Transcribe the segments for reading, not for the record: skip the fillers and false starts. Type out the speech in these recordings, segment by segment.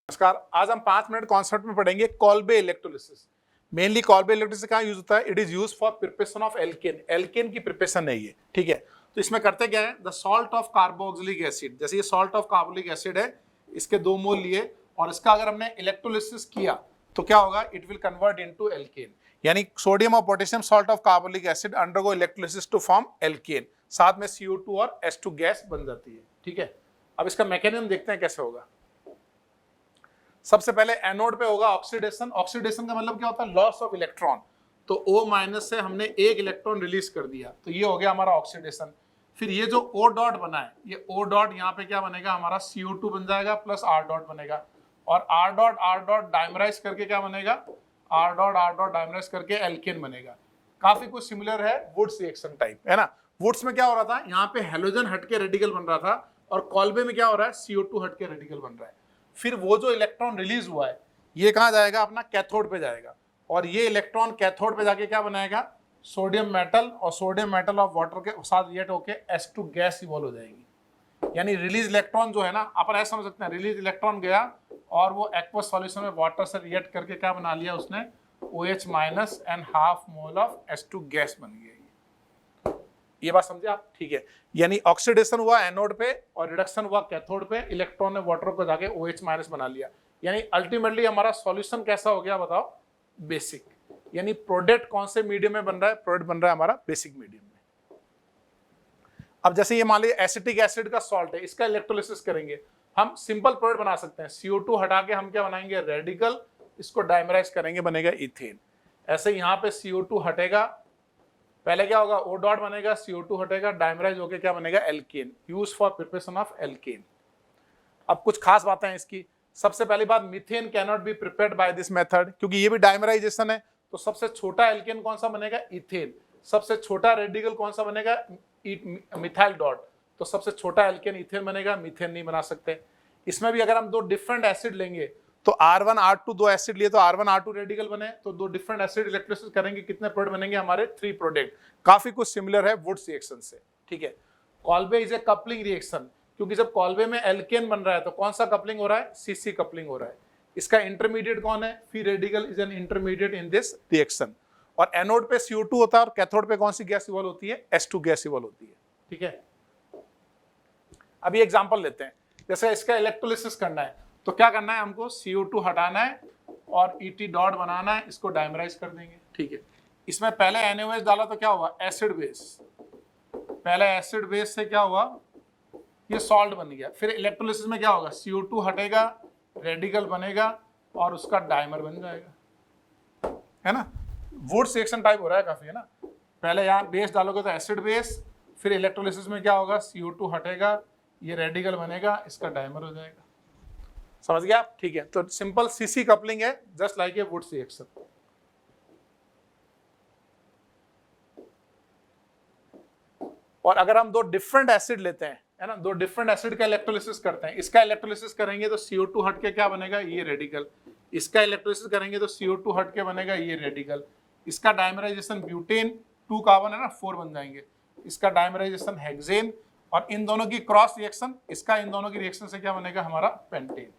नमस्कार, आज हम 5 मिनट कॉन्सेप्ट में पढ़ेंगे Kolbe electrolysis. Mainly Kolbe electrolysis कहाँ यूज होता है? It is use for preparation of alkane. Alkane की प्रिपरेशन है ये, ठीक है। तो इसमें करते क्या है, the salt of carboxylic acid, जैसे ये सॉल्ट ऑफ कार्बोक्सिलिक एसिड है, इसके 2 मोल लिए और इसका अगर हमने इलेक्ट्रोलिसिस किया तो क्या होगा? It will convert into alkane. यानी सोडियम और potassium salt of carboxylic acid undergo electrolysis to form alkane, साथ में CO2 और H2 गैस बन जाती है, ठीक है। अब इसका मैकेनिज्म देखते हैं कैसे होगा। सबसे पहले एनोड पे होगा ऑक्सीडेशन। ऑक्सीडेशन का मतलब क्या होता है? Loss of electron. तो O- से हमने एक इलेक्ट्रॉन रिलीज कर दिया, तो ये हो गया हमारा ऑक्सीडेशन। फिर ये जो O डॉट बना है, ये O डॉट यहाँ पे क्या बनेगा? हमारा CO2 बन जाएगा प्लस R डॉट बनेगा, और R डॉट डाइमराइज करके क्या बनेगा? R डॉट डाइमराइज करके एल्केन बनेगा। काफी कुछ सिमिलर है वुड्स रिएक्शन टाइप, है ना। वुड्स में क्या हो रहा था? यहाँ पे हेलोजन हटके रेडिकल बन रहा था, और कॉल्बे में क्या हो रहा है? CO2 हटके रेडिकल बन रहा है। फिर वो जो इलेक्ट्रॉन रिलीज हुआ है, ये कहाँ जाएगा? अपना कैथोड पे जाएगा, और ये इलेक्ट्रॉन कैथोड पे जाके क्या बनाएगा? सोडियम मेटल, और सोडियम मेटल ऑफ वाटर के साथ रिएक्ट होके H2 गैस इवॉल्व हो जाएगी। यानी रिलीज इलेक्ट्रॉन जो है ना, अपन ऐसा समझ सकते हैं, रिलीज इलेक्ट्रॉन गया और वो एक्वस सॉल्यूशन में वाटर से रिएक्ट करके क्या बना लिया उसने? OH- and half mole of H2 gas बन गई। ये बात समझे आप? ठीक है। यानी ऑक्सीडेशन हुआ एनोड पे और रिडक्शन हुआ कैथोड पे, इलेक्ट्रॉन ने वाटर को जाके OH- बना लिया। यानी अल्टीमेटली हमारा सॉल्यूशन कैसा हो गया बताओ? बेसिक। यानी प्रोडक्ट कौन से मीडियम में बन रहा है? प्रोडक्ट बन रहा है हमारा बेसिक मीडियम में। अब जैसे ये मान लीजिए एसिटिक एसिड का सॉल्ट है, इसका इलेक्ट्रोलिसिस करेंगे, हम सिंपल प्रोडक्ट बना सकते हैं। CO2 हटा के हम क्या बनाएंगे? रेडिकल, इसको डाइमराइज करेंगे, बनेगा इथेन। ऐसे यहाँ पे CO2 हटेगा, पहले क्या होगा? O डॉट बनेगा, CO2 हटेगा, डाइमराइज होके क्या बनेगा? Alkane, use for preparation of alkane. अब कुछ खास बातें हैं इसकी। सबसे पहली बात, methane can not be prepared by this method, क्योंकि ये भी डाइमराइजेशन है। तो सबसे छोटा एल्केन कौन सा बनेगा? इथेन। सबसे छोटा रेडिकल कौन सा बनेगा? Methyl dot. तो सबसे छोटा एल्केन इथेन बनेगा, मीथेन नहीं बना सकते। इसमें भी अगर हम 2 डिफरेंट एसिड लेंगे तो R1 R2 2 एसिड लिए तो R1 R2 रेडिकल बने, तो 2 डिफरेंट एसिड इलेक्ट्रोलिसिस करेंगे, कितने प्रोडक्ट बनेंगे हमारे? 3 प्रोडक्ट। काफी कुछ सिमिलर है वुड्स रिएक्शन से, ठीक है। Kolbe is a coupling reaction, क्योंकि जब कॉल्बे में एल्केन बन रहा है तो कौन सा कपलिंग हो रहा है? CC कपलिंग हो रहा है। इसका इंटरमीडिएट कौन है? Free radical is an intermediate in this reaction. और एनोड पे CO2 होता है और कैथोड पे कौन सी गैस इवॉल्व होती है? H2 गैस इवॉल्व होती है, ठीक है। अभी एग्जांपल लेते हैं, जैसे इसका इलेक्ट्रोलिसिस करना है तो क्या करना है? हमको CO2 हटाना है और ET डॉट बनाना है, इसको डाइमराइज कर देंगे, ठीक है। इसमें पहले NaOH डाला तो क्या हुआ? Acid base. पहले एसिड बेस से क्या हुआ? ये सॉल्ट बन गया। फिर इलेक्ट्रोलिसिस में क्या होगा? CO2 हटेगा, रेडिकल बनेगा और उसका डाइमर बन जाएगा, है ना। वुड्स रिएक्शन टाइप हो रहा है काफी, है ना। पहले यहाँ बेस डालोगे तो एसिड बेस, फिर इलेक्ट्रोलिसिस में क्या होगा? CO2 हटेगा, ये रेडिकल बनेगा, इसका डाइमर हो जाएगा। समझ गया आप? ठीक है। तो सिंपल CC कपलिंग है, just like a Wurtz reaction. और अगर हम 2 डिफरेंट एसिड लेते हैं, है ना, 2 डिफरेंट एसिड का इलेक्ट्रोलिसिस करते हैं, इसका इलेक्ट्रोलिसिस करेंगे तो CO2 हट के क्या बनेगा? ये रेडिकल। इसका इलेक्ट्रोलिसिस करेंगे तो CO2 हट के बनेगा ये रेडिकल। इसका डाइमराइजेशन ब्यूटेन, 2 कार्बन है ना, 4 बन जाएंगे। इसका डाइमराइजेशन हेक्सेन, और इन दोनों की क्रॉस रिएक्शन, इसका इन दोनों की रिएक्शन से क्या बनेगा? हमारा पेंटेन।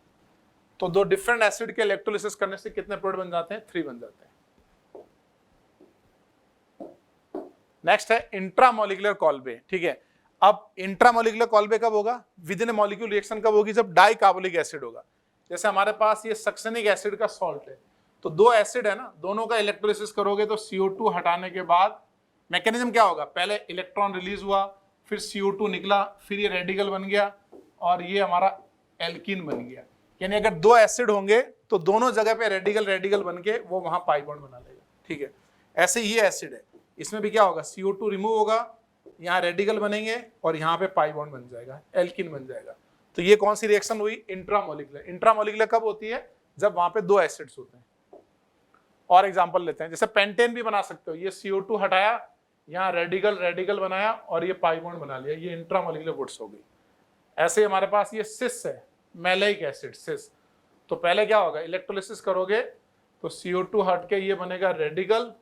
तो 2 डिफरेंट एसिड के इलेक्ट्रोलिसिस करने से कितने प्रोडक्ट बन जाते हैं? 3 बन जाते हैं। नेक्स्ट है इंट्रामोलिकुलर कॉल्बे, ठीक है। अब इंट्रामोलिकुलर कॉल्बे कब होगा? विद इन मॉलिक्यूल रिएक्शन कब होगी? जब डाई कार्बोलिक एसिड होगा। जैसे हमारे पास ये सक्सेनिक एसिड का सॉल्ट है, तो 2 एसिड है ना, दोनों का इलेक्ट्रोलिसिस करोगे तो CO2 हटाने के बाद मैकेनिज्म क्या होगा? पहले इलेक्ट्रॉन रिलीज हुआ, फिर CO2 निकला, फिर ये रेडिकल बन गया और ये हमारा एल्कीन बन गया। यानी अगर 2 एसिड होंगे तो दोनों जगह पे रेडिकल रेडिकल बन के वो वहां पाई बॉन्ड बना लेगा, ठीक है। ऐसे ही एसिड है, इसमें भी क्या होगा? CO2 रिमूव होगा, यहाँ रेडिकल बनेंगे और यहाँ पे पाई बॉन्ड बन जाएगा, एल्कीन बन जाएगा। तो ये कौन सी रिएक्शन हुई? इंट्रामोलिकुलर। इंट्रामोलिकुलर कब होती है? जब वहां पे 2 एसिड्स होते हैं। और एग्जांपल लेते हैं, जैसे पेंटेन भी बना सकते हो। ये CO2 हटाया, यहाँ रेडिकल रेडिकल बनाया और ये पाई बॉन्ड बना लिया, ये इंट्रामोलिकुलर वुड्स हो गई। ऐसे हमारे पास ये सिस है, मैलेइक एसिड, सिस। तो पहले क्या होगा? इलेक्ट्रोलिसिस करोगे तो CO2 हट के ये बनेगा रेडिकल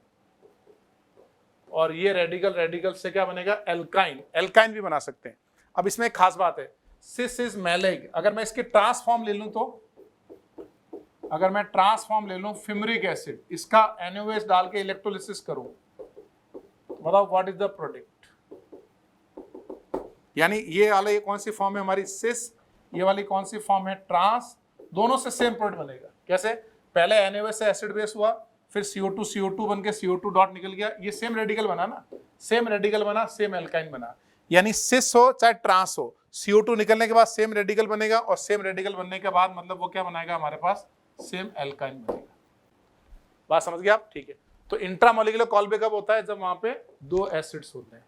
और ये रेडिकल रेडिकल से क्या बनेगा, एल्काइन, एल्काइन भी बना सकते हैं। अब इसमें एक खास बात है, सिस इज मैलिक, अगर मैं इसकी ट्रांसफॉर्म ले लूं तो, अगर मैं ट्रांसफॉर्म ले लूं फिमरिक एसिड, इसका NaOH डाल के इलेक्ट्रोलिसिस करूं, बताओ व्हाट इज द प्रोडक्ट। यानी ये वाला ये कौन सी फॉर्म है हमारी, सिस, ये वाली कौन सी फॉर्म है, ट्रांस, दोनों से सेम प्रोडक्ट बनेगा। कैसे, पहले NaOH से एसिड बेस हुआ, फिर CO2 बन के CO2 डॉट निकल गया, ये सेम रेडिकल बना ना, सेम रेडिकल बना, सेम एल्काइन बना। यानी सिस हो चाहे ट्रांस हो, CO2 निकलने के बाद सेम रेडिकल बनेगा, और सेम रेडिकल बनने के बाद मतलब वो क्या बनाएगा हमारे पास, सेम एल्काइन बनेगा। बात समझ गए आप, ठीक है। तो इंट्रामोलिकुलर कॉल्बे कब होता है, जब वहां पे दो एसिड्स होते हैं।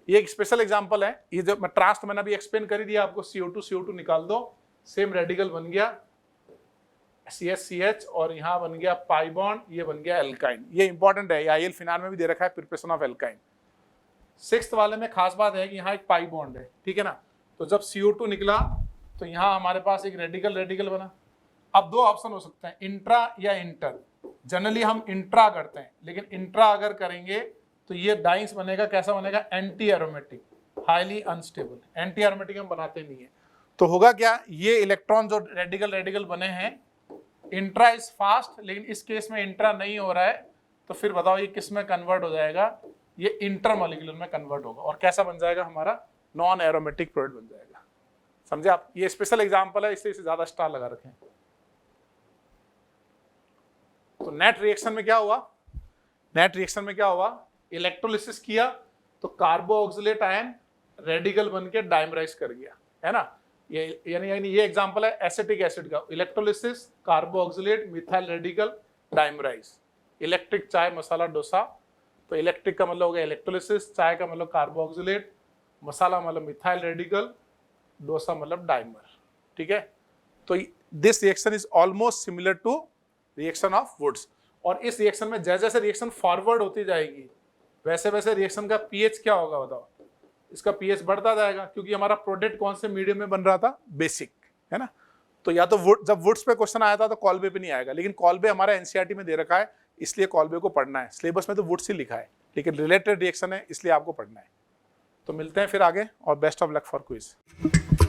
ये एक स्पेशल एग्जांपल है, ये जो मैं ट्रांस तो मैंने अभी एक्सप्लेन कर ही दिया आपको, CO2 निकाल दो, सेम रेडिकल बन गया CH और यहाँ बन गया पाई बॉन्ड, ये बन गया एल्काइन। ये इंपॉर्टेंट है, IL फिनाल में भी दे रखा है, प्रिपरेशन ऑफ एल्काइन। 6th वाले में खास बात है कि यहाँ एक पाई बॉन्ड है, ठीक है ना। तो जब CO2 निकला तो यहाँ हमारे पास एक रेडिकल रेडिकल बना। अब दो ऑप्शन हो सकते हैं, इंट्रा या इंटर। जनरली हम इंट्रा करते हैं, लेकिन इंट्रा अगर करेंगे तो ये डाइंस बनेगा, कैसा बनेगा, anti aromatic, highly unstable. Anti aromatic हम बनाते नहीं है। तो होगा क्या, ये इलेक्ट्रॉन जो रेडिकल रेडिकल बने हैं, इंट्रा इज फास्ट, लेकिन इस केस में इंट्रा नहीं हो रहा है, तो फिर बताओ ये किस में कन्वर्ट हो जाएगा, ये इंटरमोलिकुलर में कन्वर्ट होगा, और कैसा बन जाएगा हमारा, नॉन एरोमेटिक प्रोडक्ट बन जाएगा। समझे आप, ये स्पेशल एग्जांपल है, इससे ज्यादा स्टार लगा रखें। तो नेट रिएक्शन में क्या हुआ, नेट रिएक्शन में क्या हुआ, इलेक्ट्रोलिसिस किया तो कार्बोऑक्सिलेट आयन रेडिकल बन के डाइमराइज कर गया, है ना। ये यानी ये एग्जांपल है एसिटिक एसिड का, electrolysis, carboxylate, methyl radical, dimerize. Electric chai masala dosa, तो इलेक्ट्रिक का मतलब हो गया इलेक्ट्रोलिसिस, चाय का मतलब कार्बोऑक्सिलेट, मसाला मतलब मिथाइल रेडिकल, डोसा मतलब डाइमर, ठीक है। तो this reaction is almost similar to reaction of Wurtz. और इस रिएक्शन में जैसे जैसे रिएक्शन फॉरवर्ड होती जाएगी वैसे वैसे रिएक्शन का पीएच क्या होगा बताओ, इसका पीएच बढ़ता जाएगा, क्योंकि हमारा प्रोडक्ट कौन से मीडियम में बन रहा था, बेसिक, है ना। तो या तो वुड, जब वुड्स पे क्वेश्चन आया था तो कॉल्बे पे नहीं आएगा, लेकिन कॉल्बे हमारा एनसीईआरटी में दे रखा है, इसलिए कॉल्बे को पढ़ना है। सिलेबस में तो वुड्स ही लिखा है, लेकिन रिलेटेड रिएक्शन है इसलिए आपको पढ़ना है। तो मिलते हैं फिर आगे, और best of luck for quiz.